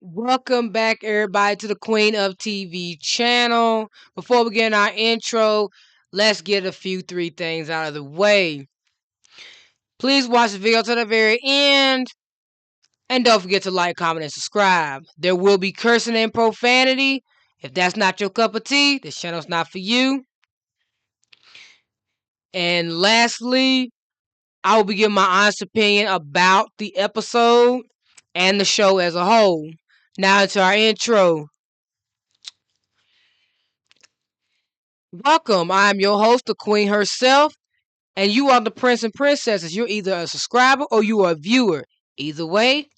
Welcome back, everybody, to the Queen of TV channel. Before we get in our intro, let's get a few three things out of the way. Please watch the video to the very end. And don't forget to like, comment, and subscribe. There will be cursing and profanity. If that's not your cup of tea, this channel's not for you. And lastly, I will be giving my honest opinion about the episode and the show as a whole. Now into our intro. Welcome. I'm your host, the Queen herself, and you are the Prince and Princesses. You're either a subscriber or you are a viewer. Either way,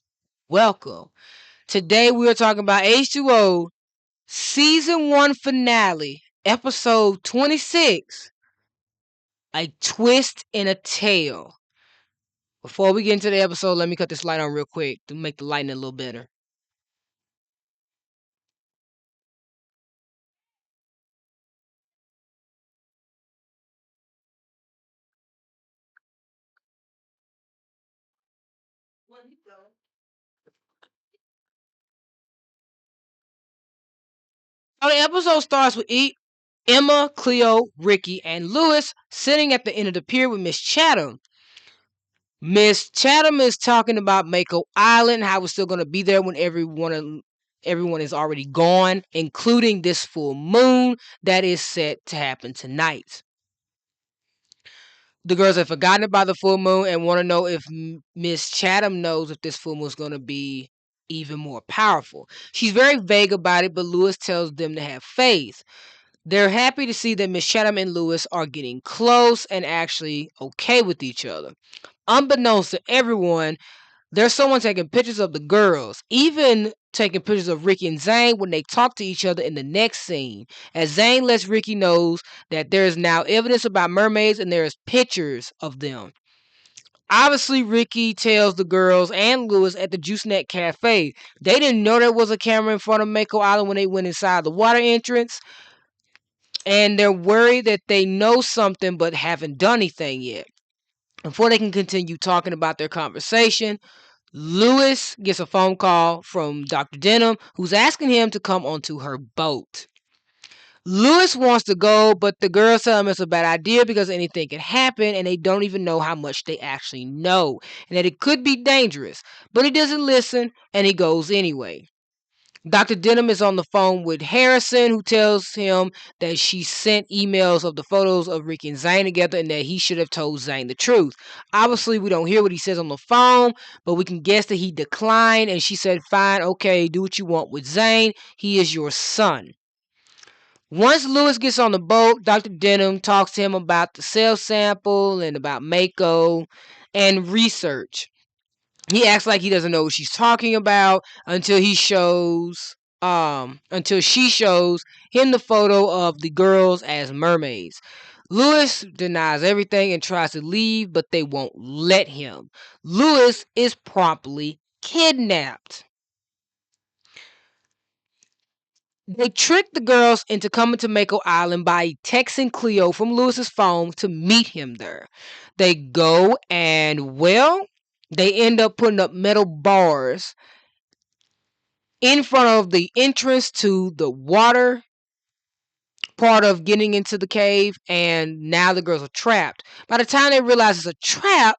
welcome. Today we are talking about H2O Season 1 Finale, Episode 26, A Twist in a Tale. Before we get into the episode, let me cut this light on real quick to make the lighting a little better. So the episode starts with Emma, Cleo, Ricky, and Lewis sitting at the end of the pier with Miss Chatham. Miss Chatham is talking about Mako Island, how we're still going to be there when everyone is already gone, including this full moon that is set to happen tonight. The girls have forgotten about the full moon and want to know if Miss Chatham knows if this full moon is going to be even more powerful. She's very vague about it, but Lewis tells them to have faith. They're happy to see that Miss Chatham and Lewis are getting close and actually okay with each other. Unbeknownst to everyone, there's someone taking pictures of the girls, even taking pictures of Ricky and Zane when they talk to each other in the next scene. As Zane lets Ricky know that there is now evidence about mermaids and there is pictures of them. Obviously, Ricky tells the girls and Lewis at the Juice Net Cafe. They didn't know there was a camera in front of Mako Island when they went inside the water entrance. And they're worried that they know something but haven't done anything yet. Before they can continue talking about their conversation, Lewis gets a phone call from Dr. Denman, who's asking him to come onto her boat. Lewis wants to go, but the girls tell him it's a bad idea because anything can happen and they don't even know how much they actually know and that it could be dangerous. But he doesn't listen and he goes anyway. Dr. Denham is on the phone with Harrison, who tells him that she sent emails of the photos of Ricky and Zane together and that he should have told Zane the truth. Obviously, we don't hear what he says on the phone, but we can guess that he declined and she said, fine, okay, do what you want with Zane. He is your son. Once Lewis gets on the boat, Dr. Denham talks to him about the cell sample and about Mako and research. He acts like he doesn't know what she's talking about until she shows him the photo of the girls as mermaids. Lewis denies everything and tries to leave, but they won't let him. Lewis is promptly kidnapped. They trick the girls into coming to Mako Island by texting Cleo from Lewis's phone to meet him there. They go and, well, they end up putting up metal bars in front of the entrance to the water part of getting into the cave, and now the girls are trapped. By the time they realize it's a trap,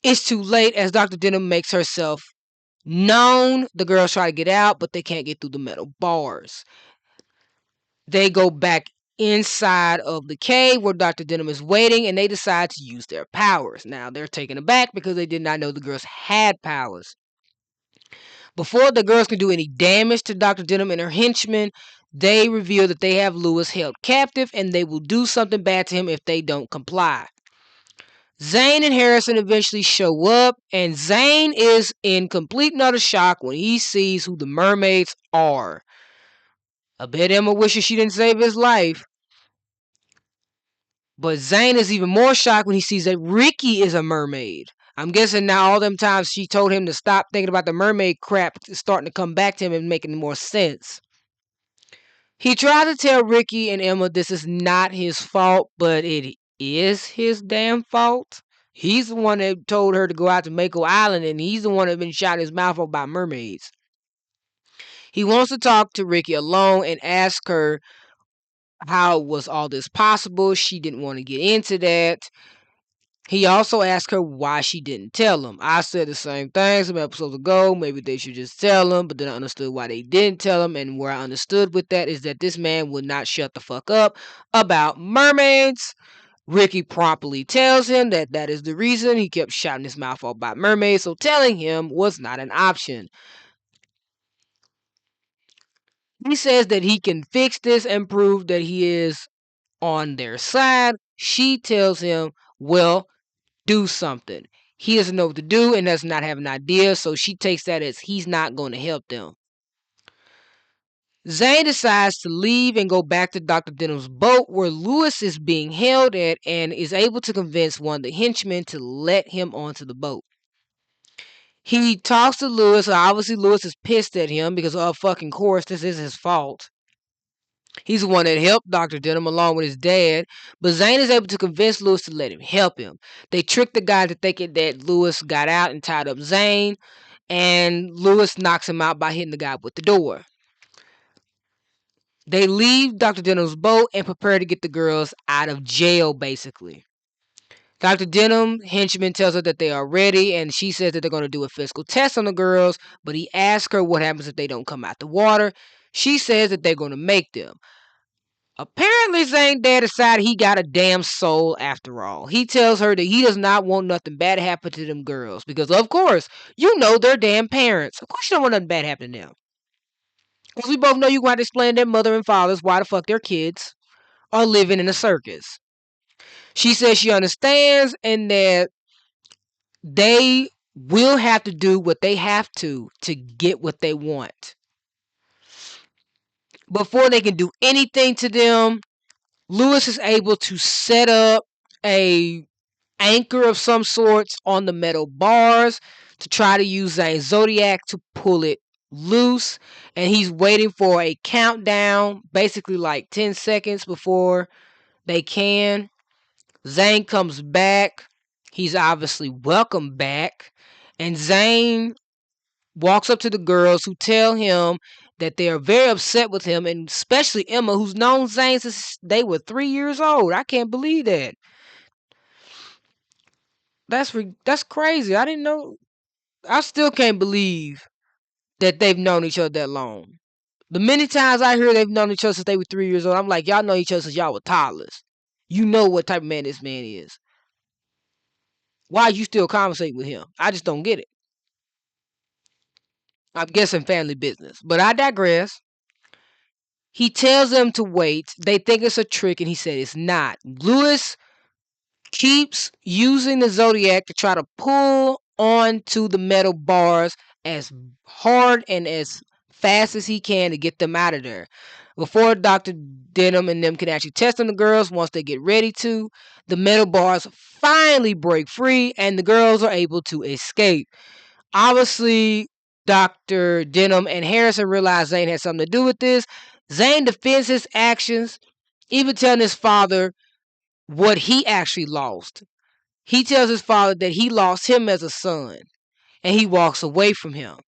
it's too late as Dr. Denham makes herself known. The girls try to get out, but they can't get through the metal bars. They go back inside of the cave where Dr. Denham is waiting, and they decide to use their powers. Now, they're taken aback because they did not know the girls had powers. Before the girls can do any damage to Dr. Denham and her henchmen, they reveal that they have Lewis held captive and they will do something bad to him if they don't comply. Zane and Harrison eventually show up, and Zane is in complete and utter shock when he sees who the mermaids are. I bet Emma wishes she didn't save his life. But Zane is even more shocked when he sees that Ricky is a mermaid. I'm guessing now all them times she told him to stop thinking about the mermaid crap is starting to come back to him and making more sense. He tried to tell Ricky and Emma this is not his fault, but it is his damn fault. He's the one that told her to go out to Mako Island, and he's the one that been shot his mouth off by mermaids. He wants to talk to Ricky alone and ask her how was all this possible. She didn't want to get into that. He also asked her why she didn't tell him. I said the same thing some episodes ago. Maybe they should just tell him, but then I understood why they didn't tell him. And where I understood with that is that this man would not shut the fuck up about mermaids. Ricky promptly tells him that that is the reason he kept shouting his mouth off about mermaids, so telling him was not an option. He says that he can fix this and prove that he is on their side. She tells him, well, do something. He doesn't know what to do and does not have an idea, so she takes that as he's not going to help them. Zane decides to leave and go back to Dr. Denham's boat where Lewis is being held at and is able to convince one of the henchmen to let him onto the boat. He talks to Lewis. Obviously, Lewis is pissed at him because, of fucking course, this is his fault. He's the one that helped Dr. Denham along with his dad, but Zane is able to convince Lewis to let him help him. They trick the guy to thinking that Lewis got out and tied up Zane, and Lewis knocks him out by hitting the guy with the door. They leave Dr. Denham's boat and prepare to get the girls out of jail, basically. Dr. Denham, henchman, tells her that they are ready, and she says that they're going to do a physical test on the girls, but he asks her what happens if they don't come out the water. She says that they're going to make them. Apparently, Zane's dad decided he got a damn soul after all. He tells her that he does not want nothing bad to happen to them girls, because, of course, you know they're damn parents. Of course you don't want nothing bad to happen to them. Because we both know you want to explain their mother and fathers why the fuck their kids are living in a circus. She says she understands and that they will have to do what they have to get what they want. Before they can do anything to them, Lewis is able to set up a anchor of some sorts on the metal bars to try to use a zodiac to pull it loose, and he's waiting for a countdown, basically like 10 seconds before they can. Zane comes back. He's obviously welcome back, and Zane walks up to the girls who tell him that they are very upset with him, and especially Emma, who's known Zane since they were 3 years old. I can't believe that. That's crazy. I didn't know. I still can't believe that they've known each other that long. The many times I hear they've known each other since they were 3 years old, I'm like, y'all know each other since y'all were toddlers. You know what type of man this man is. Why are you still conversating with him? I just don't get it. I'm guessing family business. But I digress. He tells them to wait. They think it's a trick, and he said it's not. Lewis keeps using the Zodiac to try to pull onto the metal bars as hard and as fast as he can to get them out of there. Before Dr. Denham and them can actually test on the girls, once they get ready to, the metal bars finally break free and the girls are able to escape. Obviously, Dr. Denham and Harrison realize Zane had something to do with this. Zane defends his actions, even telling his father what he actually lost. He tells his father that he lost him as a son, and he walks away from him.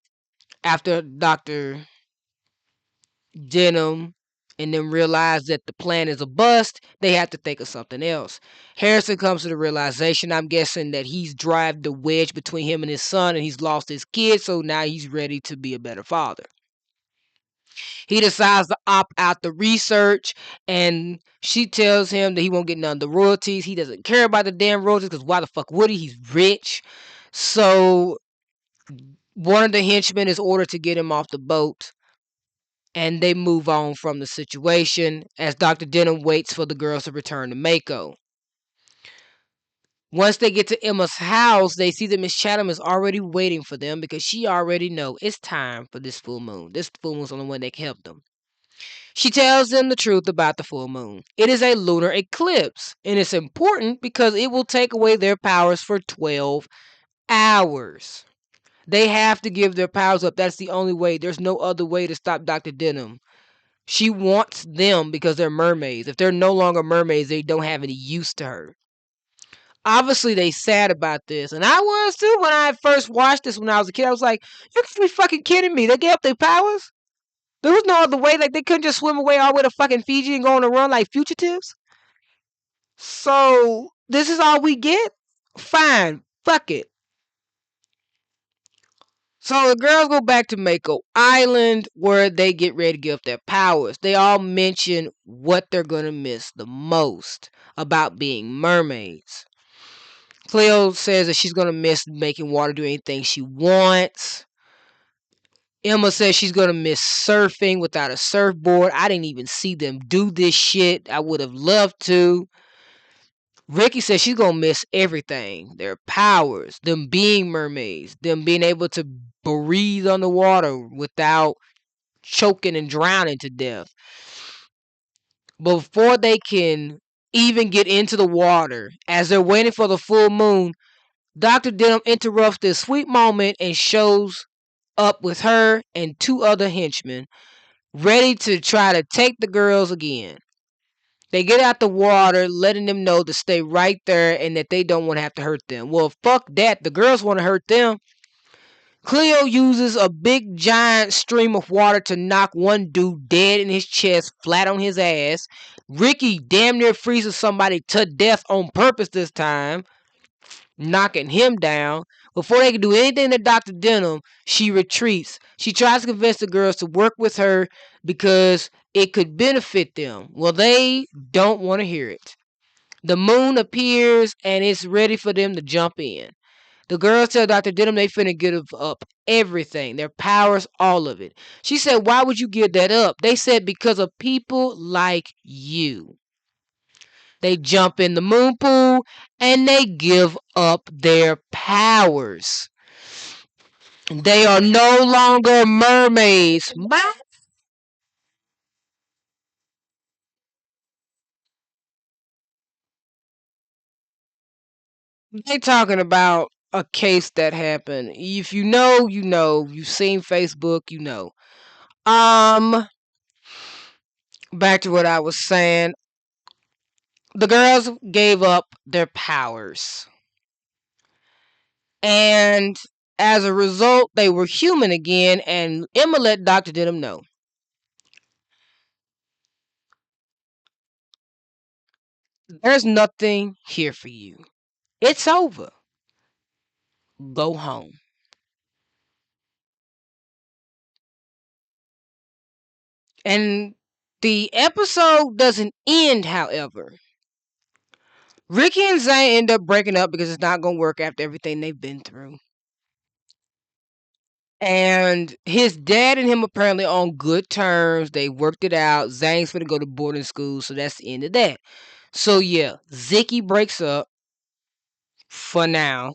After Dr. Denham and then realize that the plan is a bust, they have to think of something else. Harrison comes to the realization, I'm guessing, that he's driven the wedge between him and his son and he's lost his kid, so now he's ready to be a better father. He decides to opt out the research, and she tells him that he won't get none of the royalties. He doesn't care about the damn royalties because why the fuck would he? He's rich. So one of the henchmen is ordered to get him off the boat, and they move on from the situation as Dr. Denham waits for the girls to return to Mako. Once they get to Emma's house, they see that Miss Chatham is already waiting for them because she already know it's time for this full moon. This full moon's the only one that can help them. She tells them the truth about the full moon. It is a lunar eclipse, and it's important because it will take away their powers for 12 hours. They have to give their powers up. That's the only way. There's no other way to stop Dr. Denham. She wants them because they're mermaids. If they're no longer mermaids, they don't have any use to her. Obviously, they sad about this, and I was too when I first watched this when I was a kid. I was like, "You can't be fucking kidding me! They gave up their powers. There was no other way. Like they couldn't just swim away all the way to fucking Fiji and go on a run like fugitives." So this is all we get. Fine, fuck it. So the girls go back to Mako Island where they get ready to give up their powers. They all mention what they're gonna miss the most about being mermaids. Cleo says that she's gonna miss making water do anything she wants. Emma says she's gonna miss surfing without a surfboard. I didn't even see them do this shit. I would have loved to. Ricky says she's gonna miss everything. Their powers, them being mermaids, them being able to breathe underwater without choking and drowning to death. Before they can even get into the water, as they're waiting for the full moon, Dr. Denham interrupts this sweet moment and shows up with her and two other henchmen, ready to try to take the girls again. They get out the water, letting them know to stay right there and that they don't want to have to hurt them. Well, fuck that. The girls want to hurt them. Cleo uses a big giant stream of water to knock one dude dead in his chest, flat on his ass. Ricky damn near freezes somebody to death on purpose this time, knocking him down. Before they can do anything to Dr. Denham, she retreats. She tries to convince the girls to work with her because it could benefit them. Well, they don't want to hear it. The moon appears and it's ready for them to jump in. The girls tell Dr. Denham they finna give up everything, their powers, all of it. She said, "Why would you give that up?" They said, "Because of people like you." They jump in the moon pool and they give up their powers. They are no longer mermaids. They talking about a case that happened. If you know, you know. You've seen Facebook, you know. Back to what I was saying. The girls gave up their powers. And as a result, they were human again, and Emma let Dr. Denham know. There's nothing here for you. It's over. Go home. And the episode doesn't end, however. Ricky and Zane end up breaking up because it's not going to work after everything they've been through. And his dad and him apparently on good terms. They worked it out. Zane's going to go to boarding school, so that's the end of that. So yeah, Zicky breaks up for now.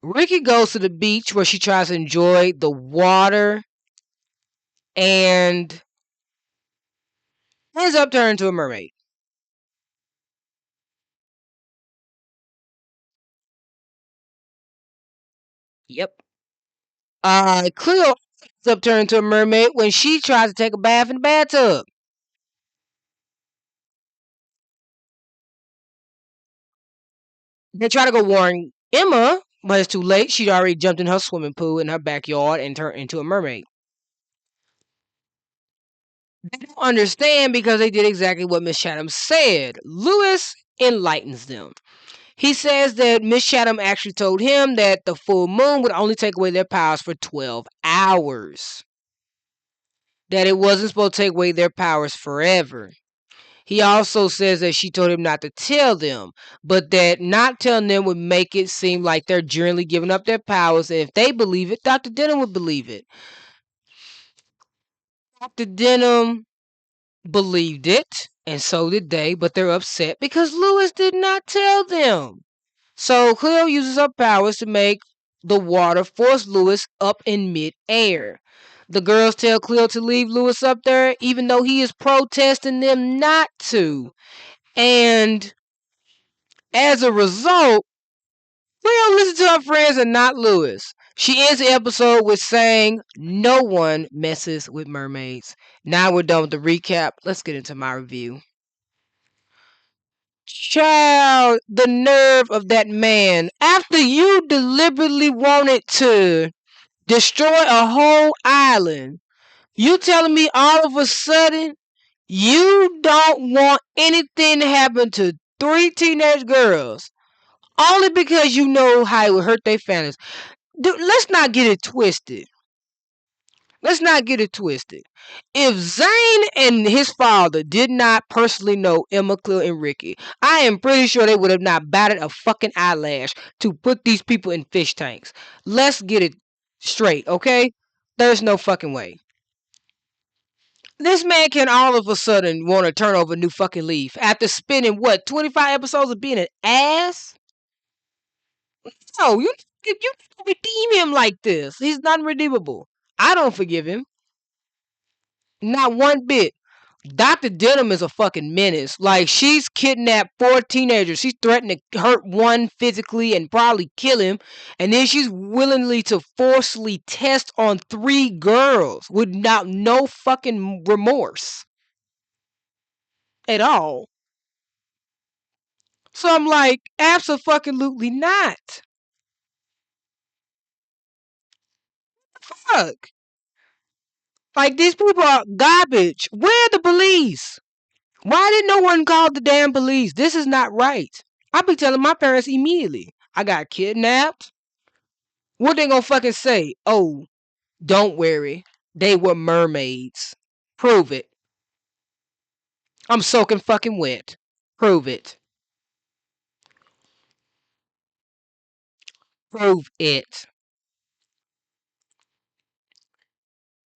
Ricky goes to the beach where she tries to enjoy the water and ends up turning into a mermaid. Yep. Cleo ends up turning into a mermaid when she tries to take a bath in the bathtub. They try to go warn Emma, but it's too late. She'd already jumped in her swimming pool in her backyard and turned into a mermaid. They don't understand because they did exactly what Miss Chatham said. Lewis enlightens them. He says that Miss Chatham actually told him that the full moon would only take away their powers for 12 hours. That it wasn't supposed to take away their powers forever. He also says that she told him not to tell them, but that not telling them would make it seem like they're generally giving up their powers, and if they believe it, Dr. Denham would believe it. Dr. Denham believed it, and so did they, but they're upset because Lewis did not tell them. So Cleo uses her powers to make the water force Lewis up in midair. The girls tell Cleo to leave Lewis up there, even though he is protesting them not to. And as a result, Cleo listens to her friends and not Lewis. She ends the episode with saying, "No one messes with mermaids." Now we're done with the recap. Let's get into my review. Child, the nerve of that man. After you deliberately wanted to destroy a whole island, you telling me all of a sudden you don't want anything to happen to three teenage girls only because you know how it would hurt their families. Dude, let's not get it twisted. Let's not get it twisted. If Zane and his father did not personally know Emma, Cleo, and Ricky, I am pretty sure they would have not batted a fucking eyelash to put these people in fish tanks. Let's get it straight, okay? There's no fucking way. This man can all of a sudden want to turn over a new fucking leaf after spending what 25 episodes of being an ass? No, you don't redeem him like this. He's not redeemable. I don't forgive him. Not one bit. Dr. Denham is a fucking menace. Like, she's kidnapped four teenagers. She's threatened to hurt one physically and probably kill him. And then she's willingly to forcefully test on three girls without no fucking remorse at all. So I'm like, absolutely not. Fuck. Like, these people are garbage. Where are the police? Why did no one call the damn police? This is not right. I'll be telling my parents immediately. I got kidnapped. What they gonna fucking say? Oh, don't worry. They were mermaids. Prove it. I'm soaking fucking wet. Prove it. Prove it.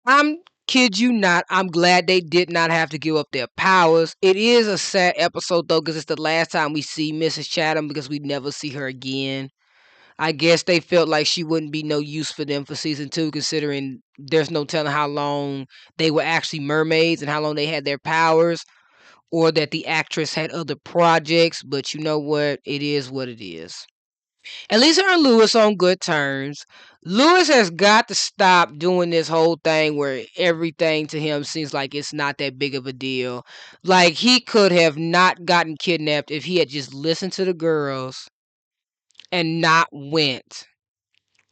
I'm kid you not. I'm glad they did not have to give up their powers. It is a sad episode though, because it's the last time we see Mrs. Chatham because we never see her again. I guess they felt like she wouldn't be no use for them for season 2, considering there's no telling how long they were actually mermaids and how long they had their powers, or that the actress had other projects. But you know what? It is what it is. At least her and Lewis on good terms. Lewis has got to stop doing this whole thing where everything to him seems like it's not that big of a deal. Like, he could have not gotten kidnapped if he had just listened to the girls and not went.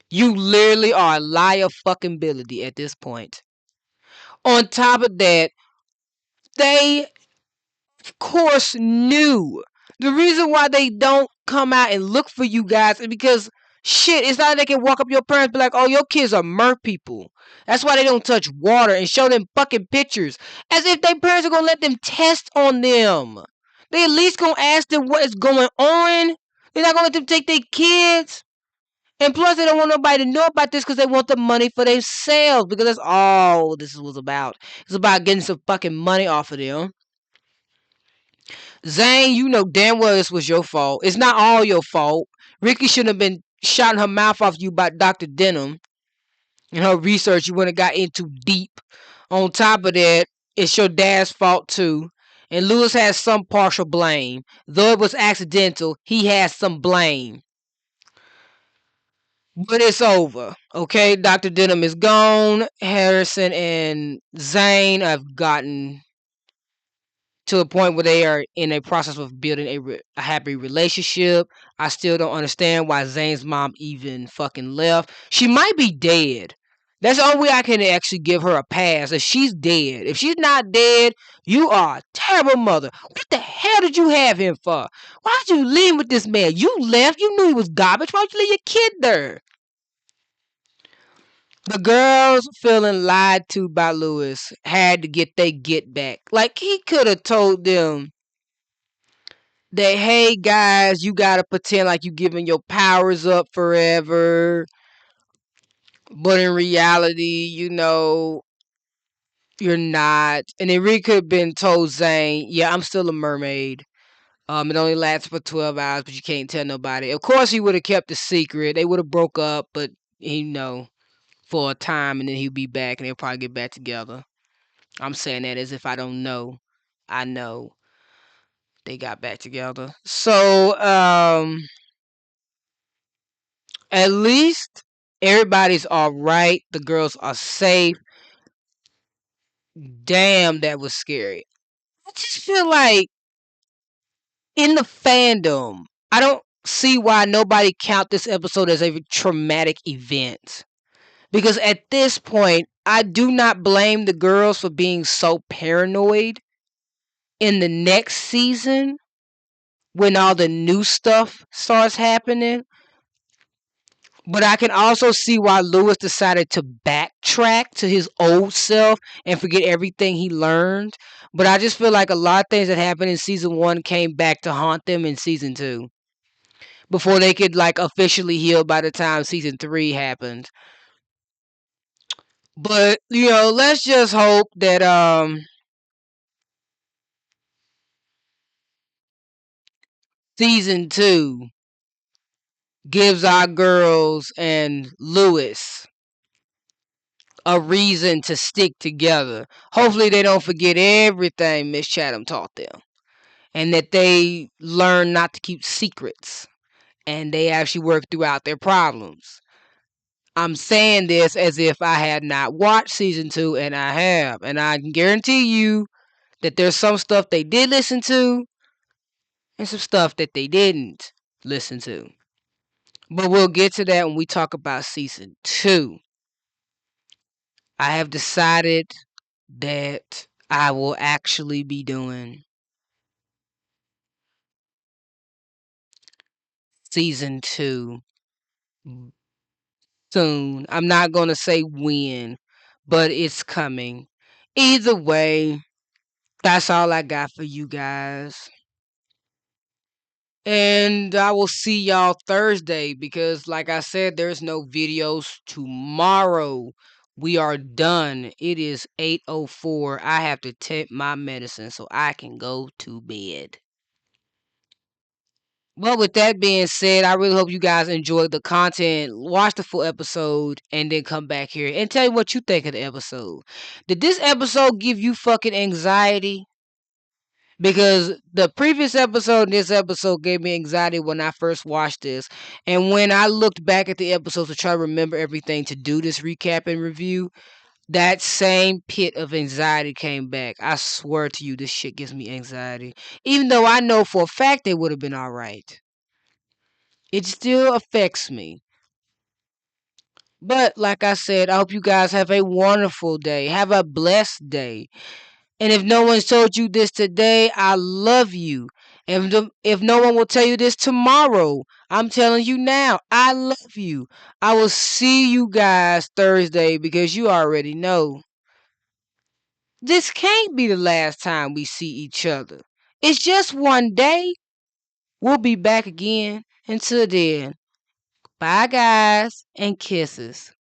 You literally are a liar fucking ability at this point. On top of that, they of course knew. The reason why they don't come out and look for you guys is because shit, it's not like they can walk up your parents and be like, oh, your kids are mer people. That's why they don't touch water and show them fucking pictures. As if their parents are gonna let them test on them. They at least gonna ask them what is going on. They're not gonna let them take their kids. And plus, they don't want nobody to know about this because they want the money for themselves. Because that's all this was about. It's about getting some fucking money off of them. Zane, you know damn well this was your fault. It's not all your fault. Ricky shouldn't have been shouting her mouth off you about Dr. Denham and her research. You wouldn't have got into deep. On top of that, it's your dad's fault too. And Lewis has some partial blame. Though it was accidental, he has some blame. But it's over. Okay, Dr. Denham is gone. Harrison and Zane have gotten to a point where they are in a process of building a happy relationship. I still don't understand why Zane's mom even fucking left. She might be dead. That's the only way I can actually give her a pass. If she's dead. If she's not dead, you are a terrible mother. What the hell did you have him for? Why'd you leave with this man? You left. You knew he was garbage. Why'd you leave your kid there? The girls feeling lied to by Lewis had to get they get back. Like, he could have told them that, hey guys, you gotta pretend like you giving your powers up forever, but in reality, you know, you're not. And it really could have been told Zane, yeah, I'm still a mermaid. It only lasts for 12 hours, but you can't tell nobody. Of course, he would have kept the secret. They would have broke up, but you know, for a time, and then he'd be back, and they'll probably get back together. I'm saying that as if I don't know. I know they got back together. So, at least everybody's all right. The girls are safe. Damn, that was scary. I just feel like in the fandom, I don't see why nobody count this episode as a traumatic event. Because at this point, I do not blame the girls for being so paranoid in the next season when all the new stuff starts happening. But I can also see why Lewis decided to backtrack to his old self and forget everything he learned. But I just feel like a lot of things that happened in season one came back to haunt them in season two before they could like officially heal by the time season three happened. But let's just hope that season two gives our girls and Lewis a reason to stick together. Hopefully they don't forget everything Miss Chatham taught them. And that they learn not to keep secrets. And they actually work throughout their problems. I'm saying this as if I had not watched season two, and I have. And I can guarantee you that there's some stuff they did listen to and some stuff that they didn't listen to. But we'll get to that when we talk about season two. I have decided that I will actually be doing season two soon. I'm not going to say when, but it's coming. Either way, that's all I got for you guys. And I will see y'all Thursday because, like I said, there's no videos tomorrow. We are done. It is 8:04. I have to take my medicine so I can go to bed. Well, with that being said, I really hope you guys enjoyed the content. Watch the full episode and then come back here and tell me what you think of the episode. Did this episode give you fucking anxiety? Because the previous episode and this episode gave me anxiety when I first watched this. And when I looked back at the episodes to try to remember everything to do this recap and review, that same pit of anxiety came back. I swear to you, this shit gives me anxiety. Even though I know for a fact they would have been alright. It still affects me. But like I said, I hope you guys have a wonderful day. Have a blessed day. And if no one's told you this today, I love you. If no one will tell you this tomorrow, I'm telling you now, I love you. I will see you guys Thursday because you already know. This can't be the last time we see each other. It's just one day. We'll be back again. Until then, bye guys and kisses.